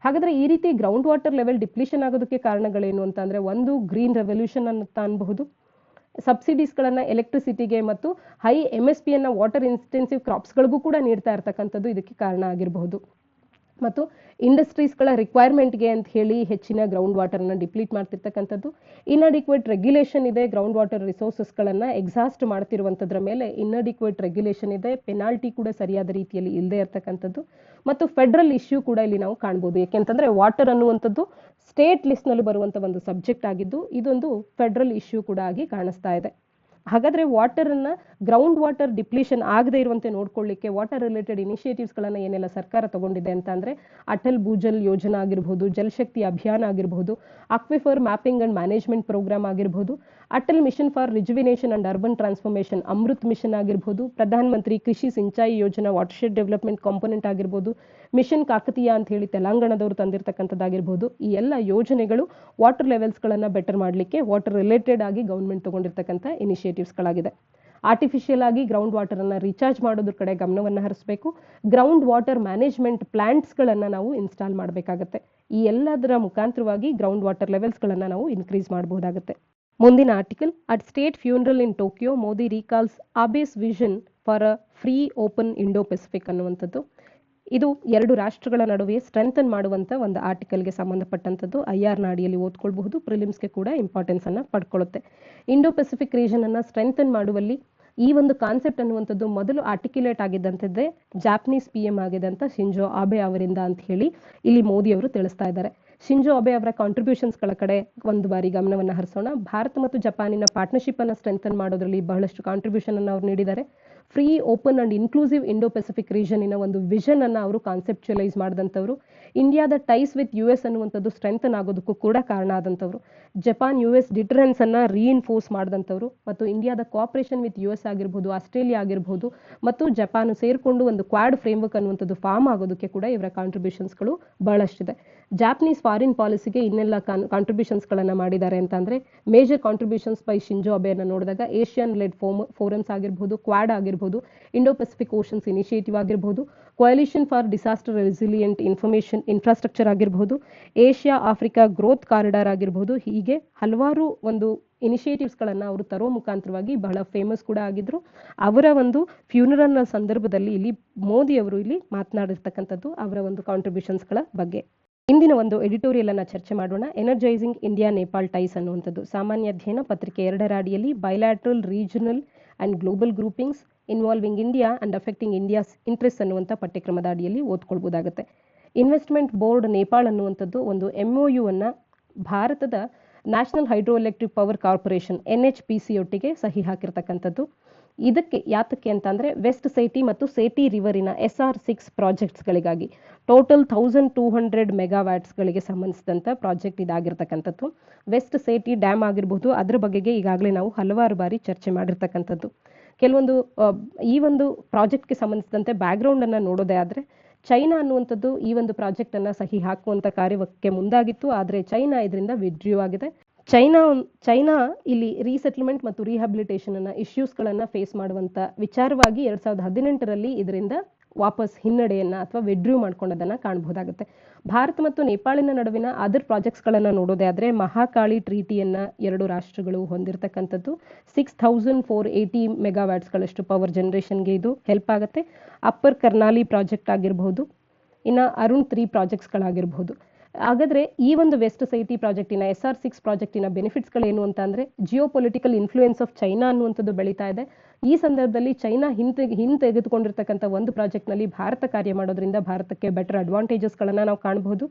ಹಾಗಾದರೆ ಈ ರೀತಿ ಗ್ರೌಂಡ್ ವಾಟರ್ ಲೆವೆಲ್ ಡಿಪ್ಲೀಷನ್ ಆಗೋದಕ್ಕೆ ಕಾರಣಗಳೇನು ಅಂತಂದರೆ, ಒಂದು ಗ್ರೀನ್ ರೆವಲ್ಯೂಷನ್ ಅಂತ ಅನ್ಬಹುದು, ಸಬ್ಸಿಡೀಸ್ಗಳನ್ನು ಎಲೆಕ್ಟ್ರಿಸಿಟಿಗೆ ಮತ್ತು ಹೈ MSP ಅನ್ನು ವಾಟರ್ ಇನ್ಟೆನ್ಸಿವ್ ಕ್ರಾಪ್ಸ್ಗಳಿಗೂ ಕೂಡ ನೀಡ್ತಾ ಇರ್ತಕ್ಕಂಥದ್ದು ಇದಕ್ಕೆ ಕಾರಣ ಆಗಿರಬಹುದು. ಮತ್ತು ಇಂಡಸ್ಟ್ರೀಸ್ಗಳ ರಿಕ್ವೈರ್ಮೆಂಟ್ಗೆ ಅಂತ ಹೇಳಿ ಹೆಚ್ಚಿನ ಗ್ರೌಂಡ್ ವಾಟರ್ನ ಡಿಪ್ಲೀಟ್ ಮಾಡ್ತಿರ್ತಕ್ಕಂಥದ್ದು. ಇನ್ಅಡಿಕ್ವೇಟ್ ರೆಗ್ಯುಲೇಷನ್ ಇದೆ, ಗ್ರೌಂಡ್ ವಾಟರ್ ರಿಸೋರ್ಸಸ್ಗಳನ್ನು ಎಕ್ಸಾಸ್ಟ್ ಮಾಡ್ತಿರುವಂಥದ್ರ ಮೇಲೆ ಇನ್ಅಡಿಕ್ವೇಟ್ ರೆಗ್ಯುಲೇಷನ್ ಇದೆ, ಪೆನಾಲ್ಟಿ ಕೂಡ ಸರಿಯಾದ ರೀತಿಯಲ್ಲಿ ಇಲ್ಲದೆ ಇರತಕ್ಕಂಥದ್ದು. ಮತ್ತು ಫೆಡ್ರಲ್ ಇಶ್ಯೂ ಕೂಡ ಇಲ್ಲಿ ನಾವು ಕಾಣ್ಬೋದು. ಯಾಕೆಂತಂದರೆ ವಾಟರ್ ಅನ್ನುವಂಥದ್ದು ಸ್ಟೇಟ್ ಲಿಸ್ಟ್ನಲ್ಲಿ ಬರುವಂಥ ಒಂದು ಸಬ್ಜೆಕ್ಟ್ ಆಗಿದ್ದು ಇದೊಂದು ಫೆಡ್ರಲ್ ಇಶ್ಯೂ ಕೂಡ ಆಗಿ ಕಾಣಿಸ್ತಾ ಇದೆ. ಹಾಗಾದರೆ ವಾಟರನ್ನು ಗ್ರೌಂಡ್ ವಾಟರ್ ಡಿಪ್ಲೀಷನ್ ಆಗದೆ ಇರುವಂತೆ ನೋಡ್ಕೊಳ್ಳಿಕ್ಕೆ ವಾಟರ್ ರಿಲೇಟೆಡ್ ಇನಿಷಿಯೇಟಿವ್ಸ್ಗಳನ್ನು ಏನೆಲ್ಲ ಸರ್ಕಾರ ತಗೊಂಡಿದೆ ಅಂತ ಅಂದರೆ, ಅಟಲ್ ಭೂಜಲ್ ಯೋಜನಾ ಆಗಿರ್ಬೋದು, ಜಲಶಕ್ತಿ ಅಭಿಯಾನ ಆಗಿರ್ಬೋದು, aquifer mapping and management programme ಆಗಿರ್ಬೋದು, Atal mission for rejuvenation and urban transformation Amrut mission ಆಗಿರ್ಬೋದು, Pradhan Mantri Krishi Sinchayee Yojana watershed development component ಆಗಿರ್ಬೋದು, ಮಿಷನ್ ಕಾಕತೀಯ ಅಂತ ಹೇಳಿ ತೆಲಂಗಾಣದವರು ತಂದಿರತಕ್ಕಂಥದ್ದಾಗಿರ್ಬೋದು. ಈ ಎಲ್ಲ ಯೋಜನೆಗಳು ವಾಟರ್ ಲೆವೆಲ್ಸ್ಗಳನ್ನು ಬೆಟರ್ ಮಾಡಲಿಕ್ಕೆ ವಾಟರ್ ರಿಲೇಟೆಡ್ ಆಗಿ ಗೌರ್ಮೆಂಟ್ ತಗೊಂಡಿರ್ತಕ್ಕಂಥ ಇನಿಷಿಯೇಟಿವ್ಸ್ಗಳಾಗಿದೆ. ಆರ್ಟಿಫಿಷಿಯಲ್ ಆಗಿ ಗ್ರೌಂಡ್ ವಾಟರನ್ನು ರೀಚಾರ್ಜ್ ಮಾಡೋದ್ರ ಕಡೆ ಗಮನವನ್ನು ಹರಿಸಬೇಕು. ಗ್ರೌಂಡ್ ವಾಟರ್ ಮ್ಯಾನೇಜ್ಮೆಂಟ್ ಪ್ಲಾಂಟ್ಸ್ಗಳನ್ನು ನಾವು ಇನ್ಸ್ಟಾಲ್ ಮಾಡಬೇಕಾಗತ್ತೆ. ಈ ಎಲ್ಲದರ ಮುಖಾಂತರವಾಗಿ ಗ್ರೌಂಡ್ ವಾಟರ್ ಲೆವೆಲ್ಸ್ಗಳನ್ನು ನಾವು ಇನ್ಕ್ರೀಸ್ ಮಾಡಬಹುದಾಗುತ್ತೆ. ಮುಂದಿನ article, at state funeral in Tokyo Modi recalls Abe's vision for a free open Indo Pacific ಅನ್ನುವಂಥದ್ದು. ಇದು ಎರಡು ರಾಷ್ಟ್ರಗಳ ನಡುವೆ ಸ್ಟ್ರೆಂಥನ್ ಮಾಡುವಂಥ ಒಂದು ಆರ್ಟಿಕಲ್ಗೆ ಸಂಬಂಧಪಟ್ಟಂಥದ್ದು. IR ಅಡಿಯಲ್ಲಿ ಓದ್ಕೊಳ್ಬಹುದು, ಪ್ರಿಲಿಮ್ಸ್ಗೆ ಕೂಡ ಇಂಪಾರ್ಟೆನ್ಸ್ ಅನ್ನು ಪಡ್ಕೊಳ್ಳುತ್ತೆ. ಇಂಡೋ ಪೆಸಿಫಿಕ್ ರೀಜನ್ ಅನ್ನು ಸ್ಟ್ರೆಂಥನ್ ಮಾಡುವಲ್ಲಿ ಈ ಒಂದು ಕಾನ್ಸೆಪ್ಟ್ ಅನ್ನುವಂಥದ್ದು ಮೊದಲು ಆರ್ಟಿಕ್ಯುಲೇಟ್ ಆಗಿದ್ದಂಥದ್ದೇ ಜಾಪನೀಸ್ PM ಆಗಿದ್ದಂಥ ಶಿಂಜೋ ಆಬೆ ಅವರಿಂದ ಅಂತ ಹೇಳಿ ಇಲ್ಲಿ ಮೋದಿ ಅವರು ತಿಳಿಸ್ತಾ ಇದ್ದಾರೆ. ಶಿಂಜೋ ಅಬೆ ಅವರ ಕಾಂಟ್ರಿಬ್ಯೂಷನ್ಸ್ಗಳ ಕಡೆ ಒಂದು ಬಾರಿ ಗಮನವನ್ನು ಹರಿಸೋಣ. ಭಾರತ ಮತ್ತು ಜಪಾನಿನ ಪಾರ್ಟ್ನರ್ಶಿಪ್ ಅನ್ನು ಸ್ಟ್ರೆಂಥನ್ ಮಾಡೋದ್ರಲ್ಲಿ ಬಹಳಷ್ಟು ಕಾಂಟ್ರಿಬ್ಯೂಷನ್ ಅನ್ನು ಅವರು ನೀಡಿದ್ದಾರೆ. Free open and inclusive Indo Pacific ರೀಜನಿನ ಒಂದು ವಿಷನ್ ಅನ್ನು ಅವರು ಕಾನ್ಸೆಪ್ಚುಲೈಸ್ ಮಾಡಿದಂಥವ್ರು. ಇಂಡಿಯಾದ ಟೈಸ್ ವಿತ್ US ಅನ್ನುವಂಥದ್ದು ಸ್ಟ್ರೆಂಥನ್ ಆಗೋದಕ್ಕೂ ಕೂಡ ಕಾರಣ ಆದಂಥವ್ರು. ಜಪಾನ್ US ಡಿಟರೆನ್ಸ್ ಅನ್ನ ರೀಇನ್ಫೋರ್ಸ್ ಮಾಡಿದಂಥವ್ರು ಮತ್ತು ಇಂಡಿಯಾದ ಕೋಆಪರೇಷನ್ ವಿತ್ US ಆಗಿರ್ಬೋದು, ಆಸ್ಟ್ರೇಲಿಯಾ ಆಗಿರ್ಬೋದು ಮತ್ತು ಜಪಾನ್ ಸೇರಿಕೊಂಡು ಒಂದು ಕ್ವಾಡ್ ಫ್ರೇಮ್ವರ್ಕ್ ಅನ್ನುವಂಥದ್ದು ಫಾರ್ಮ್ ಆಗೋದಕ್ಕೆ ಕೂಡ ಇವರ ಕಾಂಟ್ರಿಬ್ಯೂಷನ್ಸ್ಗಳು ಬಹಳಷ್ಟಿದೆ. ಜಾಪನೀಸ್ ಫಾರಿನ್ ಪಾಲಿಸಿಗೆ ಇನ್ನೆಲ್ಲ ಕಾಂಟ್ರಿಬ್ಯೂಷನ್ಸ್ಗಳನ್ನು ಮಾಡಿದ್ದಾರೆ ಅಂತಂದರೆ, ಮೇಜರ್ ಕಾಂಟ್ರಿಬ್ಯೂಷನ್ಸ್ ಬೈ ಶಿಂಜೋ ಅಬೆಯನ್ನು ನೋಡಿದಾಗ ಏಷ್ಯನ್ ಲೆಡ್ ಫೋರಮ್ಸ್ ಆಗಿರ್ಬೋದು, ಕ್ವಾಡ್ ಆಗಿರ್ಬೋದು, ಇಂಡೋ ಪೆಸಿಫಿಕ್ ಓಷನ್ಸ್ ಇನಿಷಿಯೇಟಿವ್ ಆಗಿರ್ಬೋದು, coalition for disaster resilient infrastructure ಆಗಿರ್ಬೋದು, ಏಷ್ಯಾ ಆಫ್ರಿಕಾ ಗ್ರೋತ್ ಕಾರಿಡಾರ್ ಆಗಿರ್ಬೋದು, ಹೀಗೆ ಹಲವಾರು ಒಂದು ಇನಿಷಿಯೇಟಿವ್ಸ್ಗಳನ್ನು ಅವರು ತರೋ ಮುಖಾಂತರವಾಗಿ ಬಹಳ ಫೇಮಸ್ ಕೂಡ ಆಗಿದ್ರು. ಅವರ ಒಂದು ಫ್ಯೂನರಲ್ನ ಸಂದರ್ಭದಲ್ಲಿ ಇಲ್ಲಿ ಮೋದಿ ಅವರು ಇಲ್ಲಿ ಮಾತನಾಡಿರ್ತಕ್ಕಂಥದ್ದು ಅವರ ಒಂದು ಕಾಂಟ್ರಿಬ್ಯೂಷನ್ಸ್ಗಳ ಬಗ್ಗೆ. ಇಂದಿನ ಒಂದು ಎಡಿಟೋರಿಯಲ್ ಅನ್ನ ಚರ್ಚೆ ಮಾಡೋಣ. ಎನರ್ಜೈಸಿಂಗ್ ಇಂಡಿಯಾ ನೇಪಾಲ್ ಟೈಸ್ ಅನ್ನುವಂಥದ್ದು ಸಾಮಾನ್ಯ ಅಧ್ಯಯನ ಪತ್ರಿಕೆ 2ರ ಅಡಿಯಲ್ಲಿ bilateral, regional and global groupings involving India and affecting India's interest ಅನ್ನುವಂಥ ಪಠ್ಯಕ್ರಮದ ಅಡಿಯಲ್ಲಿ ಓದ್ಕೊಳ್ಬಹುದಾಗುತ್ತೆ. ಇನ್ವೆಸ್ಟ್ಮೆಂಟ್ ಬೋರ್ಡ್ ನೇಪಾಳ ಅನ್ನುವಂಥದ್ದು ಒಂದು MOU ಅನ್ನ ಭಾರತದ national hydro electric power corporation NHPC ಒಟ್ಟಿಗೆ ಸಹಿ ಹಾಕಿರ್ತಕ್ಕಂಥದ್ದು. ಇದಕ್ಕೆ ಯಾತಕ್ಕೆ ಅಂತಂದರೆ, ವೆಸ್ಟ್ ಸೇಟಿ ಮತ್ತು Seti ರಿವರಿನ SR6 ಪ್ರಾಜೆಕ್ಟ್ಸ್ಗಳಿಗಾಗಿ total 1200 ಮೆಗಾವ್ಯಾಟ್ಸ್ಗಳಿಗೆ ಸಂಬಂಧಿಸಿದಂಥ project ಇದಾಗಿರ್ತಕ್ಕಂಥದ್ದು. West Seti dam ಆಗಿರ್ಬೋದು, ಅದರ ಬಗೆಗೆ ಈಗಾಗಲೇ ನಾವು ಹಲವಾರು ಬಾರಿ ಚರ್ಚೆ ಮಾಡಿರ್ತಕ್ಕಂಥದ್ದು. ಕೆಲವೊಂದು ಈ ಒಂದು ಪ್ರಾಜೆಕ್ಟ್ಗೆ ಸಂಬಂಧಿಸಿದಂತೆ ಬ್ಯಾಕ್ಗ್ರೌಂಡನ್ನು ನೋಡೋದೇ ಆದರೆ, ಚೈನಾ ಅನ್ನುವಂಥದ್ದು ಈ ಒಂದು ಪ್ರಾಜೆಕ್ಟನ್ನು ಸಹಿ ಹಾಕುವಂಥ ಕಾರ್ಯಕ್ಕೆ ಮುಂದಾಗಿತ್ತು. ಆದರೆ ಚೈನಾ ಇದರಿಂದ ವಿಡ್ರ್ಯೂ ಆಗಿದೆ. ಚೈನಾ ಇಲ್ಲಿ ರೀಸೆಟಲ್ಮೆಂಟ್ ಮತ್ತು ರಿಹ್ಯಾಬಿಲಿಟೇಷನ್ ಇಶ್ಯೂಸ್ಗಳನ್ನು ಫೇಸ್ ಮಾಡುವಂಥ ವಿಚಾರವಾಗಿ 2018ರಲ್ಲಿ ಇದರಿಂದ ವಾಪಸ್ ಹಿನ್ನಡೆಯನ್ನು ಅಥವಾ ವಿಡ್ರ್ಯೂ ಮಾಡ್ಕೊಂಡದನ್ನು ಕಾಣಬಹುದಾಗುತ್ತೆ. ಭಾರತ ಮತ್ತು ನೇಪಾಳಿನ ನಡುವಿನ ಅದರ್ ಪ್ರಾಜೆಕ್ಟ್ಸ್ಗಳನ್ನು ನೋಡೋದೇ ಆದರೆ, ಮಹಾಕಾಳಿ ಟ್ರೀಟಿಯನ್ನು ಎರಡು ರಾಷ್ಟ್ರಗಳು ಹೊಂದಿರತಕ್ಕಂಥದ್ದು. 6480 ಮೆಗಾವ್ಯಾಟ್ಸ್ಗಳಷ್ಟು ಪವರ್ ಜನರೇಷನ್ಗೆ ಇದು ಹೆಲ್ಪ್ ಆಗುತ್ತೆ. ಅಪ್ಪರ್ ಕರ್ನಾಲಿ ಪ್ರಾಜೆಕ್ಟ್ ಆಗಿರಬಹುದು, ಇನ್ನು ಅರುಣ್ 3 ಪ್ರಾಜೆಕ್ಟ್ಸ್ಗಳಾಗಿರ್ಬೋದು. ಹಾಗಾದರೆ ಈ ಒಂದು ವೆಸ್ಟ್ ಸೈಟಿ ಪ್ರಾಜೆಕ್ಟಿನ SR6 ಪ್ರಾಜೆಕ್ಟಿನ ಬೆನಿಫಿಟ್ಸ್ಗಳೇನು ಅಂತ ಅಂದರೆ, Jio political influence of China ಅನ್ನುವಂಥದ್ದು ಬೆಳೀತಾ ಇದೆ. ಈ ಸಂದರ್ಭದಲ್ಲಿ ಚೈನಾ ಹಿಂತೆಗೆದುಕೊಂಡಿರ್ತಕ್ಕಂಥ ಒಂದು ಪ್ರಾಜೆಕ್ಟ್ನಲ್ಲಿ ಭಾರತ ಕಾರ್ಯ ಮಾಡೋದ್ರಿಂದ ಭಾರತಕ್ಕೆ ಬೆಟರ್ ಅಡ್ವಾಂಟೇಜಸ್ಗಳನ್ನು ನಾವು ಕಾಣಬಹುದು.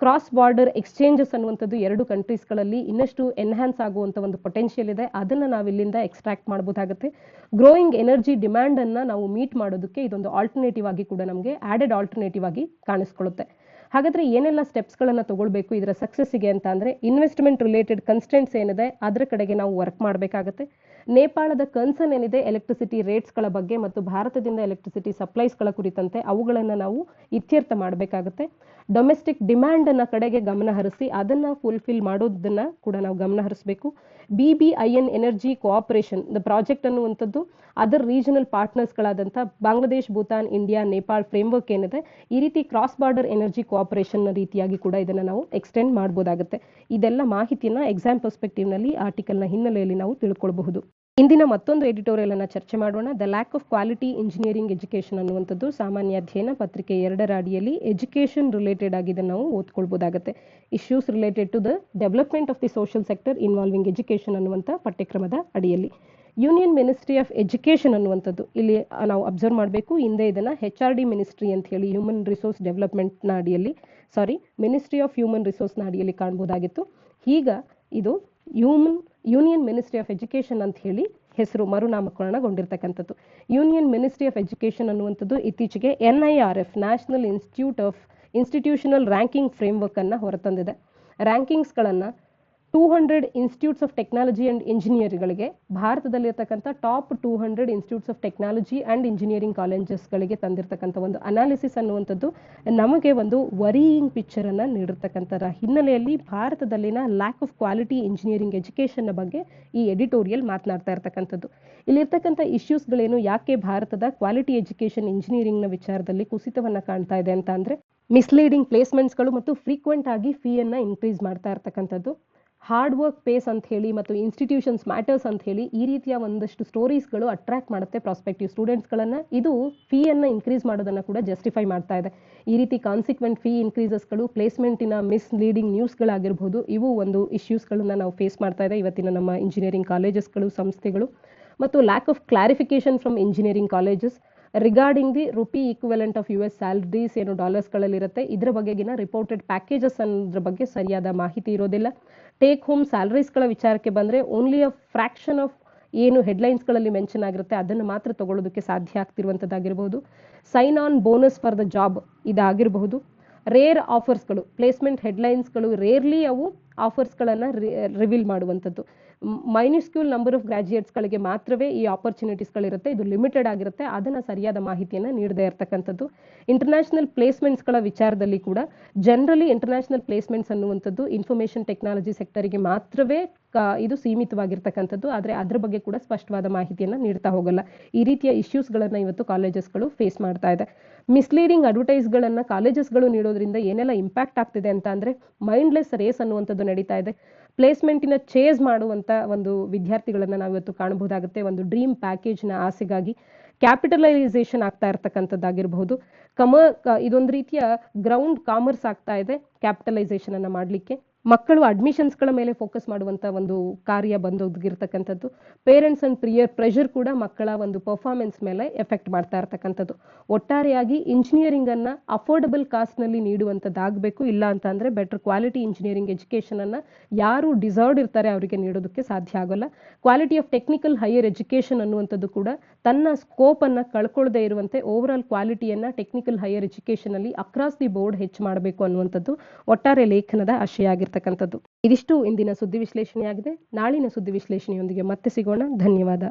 ಕ್ರಾಸ್ ಬಾರ್ಡರ್ ಎಕ್ಸ್ಚೇಂಜಸ್ ಅನ್ನುವಂಥದ್ದು 2 ಕಂಟ್ರೀಸ್ಗಳಲ್ಲಿ ಇನ್ನಷ್ಟು ಎನ್ಹಾನ್ಸ್ ಆಗುವಂಥ ಒಂದು ಪೊಟೆನ್ಷಿಯಲ್ ಇದೆ. ಅದನ್ನು ನಾವು ಇಲ್ಲಿಂದ ಎಕ್ಸ್ಟ್ರಾಕ್ಟ್ ಮಾಡಬಹುದಾಗುತ್ತೆ. ಗ್ರೋಯಿಂಗ್ ಎನರ್ಜಿ ಡಿಮ್ಯಾಂಡ್ ಅನ್ನ ನಾವು ಮೀಟ್ ಮಾಡೋದಕ್ಕೆ ಇದೊಂದು ಆಲ್ಟರ್ನೇಟಿವ್ ಆಗಿ ಕೂಡ ನಮಗೆ ಆಡೆಡ್ ಆಲ್ಟರ್ನೇಟಿವ್ ಆಗಿ ಕಾಣಿಸ್ಕೊಳ್ಳುತ್ತೆ. ಹಾಗಾದ್ರೆ ಏನೆಲ್ಲ ಸ್ಟೆಪ್ಸ್ಗಳನ್ನು ತಗೊಳ್ಬೇಕು ಇದರ ಸಕ್ಸಸ್ಸಿಗೆ ಅಂತ ಅಂದ್ರೆ ಇನ್ವೆಸ್ಟ್ಮೆಂಟ್ ರಿಲೇಟೆಡ್ ಕನ್ಸ್ಟೆಂಟ್ಸ್ ಏನಿದೆ ಅದರ ಕಡೆಗೆ ನಾವು ವರ್ಕ್ ಮಾಡಬೇಕಾಗುತ್ತೆ. ನೇಪಾಳದ ಕನ್ಸರ್ನ್ ಏನಿದೆ ಎಲೆಕ್ಟ್ರಿಸಿಟಿ ರೇಟ್ಸ್ಗಳ ಬಗ್ಗೆ ಮತ್ತು ಭಾರತದಿಂದ ಎಲೆಕ್ಟ್ರಿಸಿಟಿ ಸಪ್ಲೈಸ್ಗಳ ಕುರಿತಂತೆ ಅವುಗಳನ್ನು ನಾವು ಇತ್ಯರ್ಥ ಮಾಡಬೇಕಾಗುತ್ತೆ. ಡೊಮೆಸ್ಟಿಕ್ ಡಿಮ್ಯಾಂಡ್ ಅನ್ನ ಕಡೆಗೆ ಗಮನ ಹರಿಸಿ ಅದನ್ನ ಫುಲ್ಫಿಲ್ ಮಾಡೋದನ್ನ ಕೂಡ ನಾವು ಗಮನ ಹರಿಸಬೇಕು. BBIN energy cooperation the project ಅನ್ನುವಂಥದ್ದು ಅದರ್ ರೀಜನಲ್ ಪಾರ್ಟ್ನರ್ಸ್ಗಳಾದಂಥ ಬಾಂಗ್ಲಾದೇಶ್, ಭೂತಾನ್, ಇಂಡಿಯಾ, ನೇಪಾಳ್ ಫ್ರೇಮ್ವರ್ಕ್ ಏನಿದೆ ಈ ರೀತಿ ಕ್ರಾಸ್ ಬಾರ್ಡರ್ ಎನರ್ಜಿ ಕೋಆಪರೇಷನ್ ರೀತಿಯಾಗಿ ಕೂಡ ಇದನ್ನು ನಾವು ಎಕ್ಸ್ಟೆಂಡ್ ಮಾಡಬಹುದಾಗುತ್ತೆ. ಇದೆಲ್ಲ ಮಾಹಿತಿಯನ್ನ ಎಕ್ಸಾಮ್ ಪರ್ಸ್ಪೆಕ್ಟಿವ್ನಲ್ಲಿ ಆರ್ಟಿಕಲ್ನ ಹಿನ್ನೆಲೆಯಲ್ಲಿ ನಾವು ತಿಳ್ಕೊಳ್ಬಹುದು. ಇಂದಿನ ಮತ್ತೊಂದು ಎಡಿಟೋರಿಯಲ್ ಅನ್ನ ಚರ್ಚೆ ಮಾಡೋಣ. The lack of quality engineering education ಅನ್ನುವಂಥದ್ದು ಸಾಮಾನ್ಯ ಅಧ್ಯಯನ ಪತ್ರಿಕೆ 2ರ ಅಡಿಯಲ್ಲಿ ಎಜುಕೇಶನ್ ರಿಲೇಟೆಡ್ ಆಗಿ ಇದನ್ನು ನಾವು ಓದ್ಕೊಳ್ಬಹುದಾಗುತ್ತೆ. Issues related to the development of the social sector involving education ಅನ್ನುವಂಥ ಪಠ್ಯಕ್ರಮದ ಅಡಿಯಲ್ಲಿ ಯೂನಿಯನ್ ಮಿನಿಸ್ಟ್ರಿ ಆಫ್ ಎಜುಕೇಶನ್ ಅನ್ನುವಂಥದ್ದು ಇಲ್ಲಿ ನಾವು ಅಬ್ಸರ್ವ್ ಮಾಡಬೇಕು. ಹಿಂದೆ ಇದನ್ನ HRD ಮಿನಿಸ್ಟ್ರಿ ಅಂತ ಹೇಳಿ ಹ್ಯೂಮನ್ ರಿಸೋರ್ಸ್ ಡೆವಲಪ್ಮೆಂಟ್ನ ಅಡಿಯಲ್ಲಿ ಮಿನಿಸ್ಟ್ರಿ ಆಫ್ ಹ್ಯೂಮನ್ ರಿಸೋರ್ಸ್ನ ಅಡಿಯಲ್ಲಿ ಕಾಣಬಹುದಾಗಿತ್ತು. ಈಗ ಇದು ಯೂನಿಯನ್ ಮಿನಿಸ್ಟ್ರಿ ಆಫ್ ಎಜುಕೇಶನ್ ಅಂತ ಹೇಳಿ ಹೆಸರು ಮರುನಾಮಕರಣಗೊಂಡಿರ್ತಕ್ಕಂಥದ್ದು. ಯೂನಿಯನ್ ಮಿನಿಸ್ಟ್ರಿ ಆಫ್ ಎಜುಕೇಶನ್ ಅನ್ನುವಂಥದ್ದು ಇತ್ತೀಚೆಗೆ NIRF national institutional ranking framework ಅನ್ನ ಹೊರತಂದಿದೆ. ರ್ಯಾಂಕಿಂಗ್ಸ್ಗಳನ್ನು 200 ಇನ್ಸ್ಟಿಟ್ಯೂಟ್ಸ್ ಆಫ್ ಟೆಕ್ನಾಲಜಿ ಅಂಡ್ ಇಂಜಿನಿಯರಿಂಗ್ಗಳಿಗೆ ಭಾರತದಲ್ಲಿರ್ತಕ್ಕಂಥ top 200 institutes of technology and engineering ಕಾಲೇಜಸ್ಗಳಿಗೆ ತಂದಿರತಕ್ಕಂಥ ಒಂದು ಅನಾಲಿಸಿಸ್ ಅನ್ನುವಂಥದ್ದು ನಮಗೆ ಒಂದು ವರಿಯಿಂಗ್ ಪಿಕ್ಚರ್ ಅನ್ನ ನೀಡಿರ್ತಕ್ಕಂಥರ ಹಿನ್ನೆಲೆಯಲ್ಲಿ ಭಾರತದಲ್ಲಿನ lack of quality engineering education ಬಗ್ಗೆ ಈ ಎಡಿಟೋರಿಯಲ್ ಮಾತನಾಡ್ತಾ ಇರ್ತಕ್ಕಂಥದ್ದು. ಇಲ್ಲಿರ್ತಕ್ಕಂಥ ಇಶ್ಯೂಸ್ಗಳೇನು, ಯಾಕೆ ಭಾರತದ ಕ್ವಾಲಿಟಿ ಎಜುಕೇಶನ್ ಇಂಜಿನಿಯರಿಂಗ್ನ ವಿಚಾರದಲ್ಲಿ ಕುಸಿತವನ್ನ ಕಾಣ್ತಾ ಇದೆ ಅಂತ ಅಂದ್ರೆ ಮಿಸ್ಲೀಡಿಂಗ್ ಪ್ಲೇಸ್ಮೆಂಟ್ಸ್ಗಳು ಮತ್ತು ಫ್ರೀಕ್ವೆಂಟ್ ಆಗಿ ಫೀಯನ್ನ ಇನ್ಕ್ರೀಸ್ ಮಾಡ್ತಾ ಇರ್ತಕ್ಕಂಥದ್ದು, ಹಾರ್ಡ್ ವರ್ಕ್ ಪೇಸ್ ಅಂತ ಹೇಳಿ ಮತ್ತು ಇನ್ಸ್ಟಿಟ್ಯೂಷನ್ಸ್ ಮ್ಯಾಟರ್ಸ್ ಅಂತ ಹೇಳಿ ಈ ರೀತಿಯ ಒಂದಷ್ಟು ಸ್ಟೋರೀಸ್ಗಳು ಅಟ್ರಾಕ್ಟ್ ಮಾಡುತ್ತೆ ಪ್ರಾಸ್ಪೆಕ್ಟಿವ್ ಸ್ಟೂಡೆಂಟ್ಸ್ಗಳನ್ನು. ಇದು ಫೀಯನ್ನು ಇನ್ಕ್ರೀಸ್ ಮಾಡೋದನ್ನು ಕೂಡ ಜಸ್ಟಿಫೈ ಮಾಡ್ತಾ ಇದೆ. ಈ ರೀತಿ ಕಾನ್ಸಿಕ್ವೆಂಟ್ ಫೀ ಇನ್ಕ್ರೀಸಸ್ಗಳು, ಪ್ಲೇಸ್ಮೆಂಟಿನ ಮಿಸ್ಲೀಡಿಂಗ್ ನ್ಯೂಸ್ಗಳಾಗಿರ್ಬೋದು, ಇವು ಒಂದು ಇಶ್ಯೂಸ್ಗಳನ್ನ ನಾವು ಫೇಸ್ ಮಾಡ್ತಾ ಇದೆ ಇವತ್ತಿನ ನಮ್ಮ ಇಂಜಿನಿಯರಿಂಗ್ ಕಾಲೇಜಸ್ಗಳು, ಸಂಸ್ಥೆಗಳು. ಮತ್ತು lack of clarification from engineering colleges regarding the rupee equivalent of US salaries ಏನು ಡಾಲರ್ಸ್ಗಳಲ್ಲಿರುತ್ತೆ ಇದರ ಬಗೆಗಿನ ರಿಪೋರ್ಟೆಡ್ ಪ್ಯಾಕೇಜಸ್ ಅನ್ನೋದ್ರ ಬಗ್ಗೆ ಸರಿಯಾದ ಮಾಹಿತಿ ಇರೋದಿಲ್ಲ. ಟೇಕ್ ಹೋಮ್ ಸ್ಯಾಲರೀಸ್ಗಳ ವಿಚಾರಕ್ಕೆ ಬಂದರೆ ಓನ್ಲಿ ಅ ಫ್ರಾಕ್ಷನ್ ಆಫ್ ಏನು ಹೆಡ್ಲೈನ್ಸ್ಗಳಲ್ಲಿ ಮೆನ್ಷನ್ ಆಗಿರುತ್ತೆ ಅದನ್ನು ಮಾತ್ರ ತಗೊಳ್ಳೋದಕ್ಕೆ ಸಾಧ್ಯ ಆಗ್ತಿರುವಂಥದ್ದಾಗಿರ್ಬೋದು. Sign on bonus for the job ಇದಾಗಿರಬಹುದು. ರೇರ್ ಆಫರ್ಸ್ಗಳು, ಪ್ಲೇಸ್ಮೆಂಟ್ ಹೆಡ್ಲೈನ್ಸ್ಗಳು ರೇರ್ಲಿ ಅವು ಆಫರ್ಸ್ಗಳನ್ನು ರಿವೀಲ್ ಮಾಡುವಂಥದ್ದು. ಮೈನ್ಯೂಸ್ಕ್ಯೂಲ್ ನಂಬರ್ ಆಫ್ ಗ್ರಾಜ್ಯುಯೇಟ್ಸ್ಗಳಿಗೆ ಮಾತ್ರವೇ ಈ ಆಪರ್ಚುನಿಟೀಸ್ಗಳಿರುತ್ತೆ, ಇದು ಲಿಮಿಟೆಡ್ ಆಗಿರುತ್ತೆ, ಅದನ್ನು ಸರಿಯಾದ ಮಾಹಿತಿಯನ್ನು ನೀಡದೇ ಇರತಕ್ಕಂಥದ್ದು. ಇಂಟರ್ನ್ಯಾಷನಲ್ ಪ್ಲೇಸ್ಮೆಂಟ್ಸ್ಗಳ ವಿಚಾರದಲ್ಲಿ ಕೂಡ ಜನರಲಿ ಇಂಟರ್ನ್ಯಾಷನಲ್ ಪ್ಲೇಸ್ಮೆಂಟ್ಸ್ ಅನ್ನುವಂಥದ್ದು ಇನ್ಫಾರ್ಮೇಷನ್ ಟೆಕ್ನಾಲಜಿ ಸೆಕ್ಟರಿಗೆ ಮಾತ್ರವೇ ಇದು ಸೀಮಿತವಾಗಿರ್ತಕ್ಕಂಥದ್ದು. ಆದರೆ ಅದ್ರ ಬಗ್ಗೆ ಕೂಡ ಸ್ಪಷ್ಟವಾದ ಮಾಹಿತಿಯನ್ನು ನೀಡ್ತಾ ಹೋಗಲ್ಲ. ಈ ರೀತಿಯ ಇಶ್ಯೂಸ್ಗಳನ್ನು ಇವತ್ತು ಕಾಲೇಜಸ್ಗಳು ಫೇಸ್ ಮಾಡ್ತಾ ಇದೆ. ಮಿಸ್ಲೀಡಿಂಗ್ ಅಡ್ವರ್ಟೈಸ್ಗಳನ್ನು ಕಾಲೇಜಸ್ಗಳು ನೀಡೋದ್ರಿಂದ ಏನೆಲ್ಲ ಇಂಪ್ಯಾಕ್ಟ್ ಆಗ್ತಿದೆ ಅಂತ ಅಂದರೆ ಮೈಂಡ್ಲೆಸ್ ರೇಸ್ ಅನ್ನುವಂಥದ್ದು ನಡೀತಾ ಇದೆ. ಪ್ಲೇಸ್ಮೆಂಟಿನ ಚೇಸ್ ಮಾಡುವಂಥ ಒಂದು ವಿದ್ಯಾರ್ಥಿಗಳನ್ನು ನಾವಿವತ್ತು ಕಾಣಬಹುದಾಗುತ್ತೆ. ಒಂದು ಡ್ರೀಮ್ ಪ್ಯಾಕೇಜ್ನ ಆಸೆಗಾಗಿ ಕ್ಯಾಪಿಟಲೈಸೇಷನ್ ಆಗ್ತಾ ಇರ್ತಕ್ಕಂಥದ್ದಾಗಿರಬಹುದು. ಇದೊಂದು ರೀತಿಯ ಗ್ರೌಂಡ್ ಕಾಮರ್ಸ್ ಆಗ್ತಾ ಇದೆ ಕ್ಯಾಪಿಟಲೈಸೇಷನ್ ಅನ್ನ ಮಾಡಲಿಕ್ಕೆ. ಮಕ್ಕಳು ಅಡ್ಮಿಷನ್ಸ್ಗಳ ಮೇಲೆ ಫೋಕಸ್ ಮಾಡುವಂಥ ಒಂದು ಕಾರ್ಯ ಬಂದೊದಗಿರ್ತಕ್ಕಂಥದ್ದು. ಪೇರೆಂಟ್ಸ್ ಅಂಡ್ ಪ್ರಿಯರ್ ಪ್ರೆಷರ್ ಕೂಡ ಮಕ್ಕಳ ಒಂದು ಪರ್ಫಾರ್ಮೆನ್ಸ್ ಮೇಲೆ ಎಫೆಕ್ಟ್ ಮಾಡ್ತಾ ಇರ್ತಕ್ಕಂಥದ್ದು. ಒಟ್ಟಾರೆಯಾಗಿ ಇಂಜಿನಿಯರಿಂಗ್ ಅನ್ನ ಅಫೋರ್ಡಬಲ್ ಕಾಸ್ಟ್ನಲ್ಲಿ ನೀಡುವಂಥದ್ದಾಗಬೇಕು. ಇಲ್ಲ ಅಂತ ಅಂದರೆ ಬೆಟರ್ ಕ್ವಾಲಿಟಿ ಇಂಜಿನಿಯರಿಂಗ್ ಎಜುಕೇಷನ್ ಅನ್ನ ಯಾರು ಡಿಸರ್ವ್ಡ್ ಇರ್ತಾರೆ ಅವರಿಗೆ ನೀಡೋದಕ್ಕೆ ಸಾಧ್ಯ ಆಗೋಲ್ಲ. Quality of technical higher education ಅನ್ನುವಂಥದ್ದು ಕೂಡ ತನ್ನ ಸ್ಕೋಪ್ ಅನ್ನ ಕಳ್ಕೊಳ್ಳದೆ ಇರುವಂತೆ ಓವರ್ ಆಲ್ ಕ್ವಾಲಿಟಿಯನ್ನ ಟೆಕ್ನಿಕಲ್ ಹೈಯರ್ ಎಜುಕೇಷನ್ ಅಲ್ಲಿ ಅಕ್ರಾಸ್ ದಿ ಬೋರ್ಡ್ ಹೆಚ್ಚು ಮಾಡಬೇಕು ಅನ್ನುವಂಥದ್ದು ಒಟ್ಟಾರೆ ಲೇಖನದ ಆಶಯ ಆಗಿರ್ತಕ್ಕಂಥದ್ದು. ಇದಿಷ್ಟು ಇಂದಿನ ಸುದ್ದಿ ವಿಶ್ಲೇಷಣೆಯಾಗಿದೆ. ನಾಳಿನ ಸುದ್ದಿ ವಿಶ್ಲೇಷಣೆಯೊಂದಿಗೆ ಮತ್ತೆ ಸಿಗೋಣ. ಧನ್ಯವಾದ.